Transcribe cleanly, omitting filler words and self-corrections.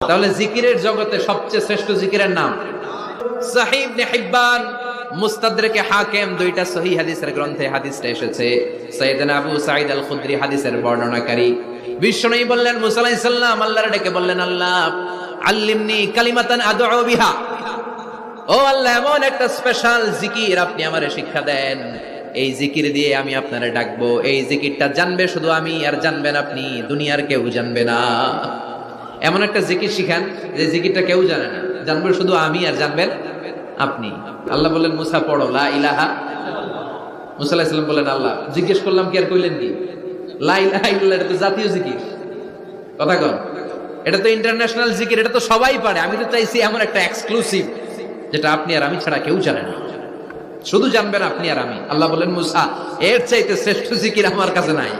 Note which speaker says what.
Speaker 1: তাহলে জিকিরের জগতে সবচেয়ে শ্রেষ্ঠ জিকিরের নাম সহিহ ইবনে হিব্বান, মুস্তাদরাকে হাকিম, দুইটা সহিহ হাদিসের গ্রন্থে হাদিসটা এসেছে। সাইয়েদনা আবু সাঈদ আল খুদরি হাদিসের বর্ণনাকারী বিশ্বনবী বললেন, মুসা আলাইহিস সালাম আল্লাহর ডেকে বললেন, আল্লাহ আল্লিমনি কালিমাতান আদউ বিহা, ও আল্লাহ এমন একটা স্পেশাল জিকির আপনি আমারে শিক্ষা দেন, এই জিকির দিয়ে আমি আপনারে ডাকবো, এই জিকিরটা জানবে শুধু আমি আর জানবেন আপনি, দুনিয়ার কেউ জানবে না। এমন একটা জিকির শিখান যে জিকিরটা কেউ জানে না, জানবে শুধু আমি আর জানবেন আপনি। আল্লাহ বললেন, মুসা পড়ো লা ইলাহা। মুসা আলাইহিস সালাম বললেন, আল্লাহ জিজ্ঞেস করলাম কি আর কইলেন কি? লা ইলাহা ইল্লাল্লাহ এটা তো জাতীয় জিকির, কথা কন, এটা তো ইন্টারন্যাশনাল জিকির, এটা তো সবাই পারে। আমি তো চাইছি এমন একটা এক্সক্লুসিভ যেটা আপনি আর আমি ছাড়া কেউ জানে না, শুধু জানবেন আপনি আর আমি। আল্লাহ বললেন, মুসা এর চাইতে শ্রেষ্ঠ জিকির আমার কাছে নাই।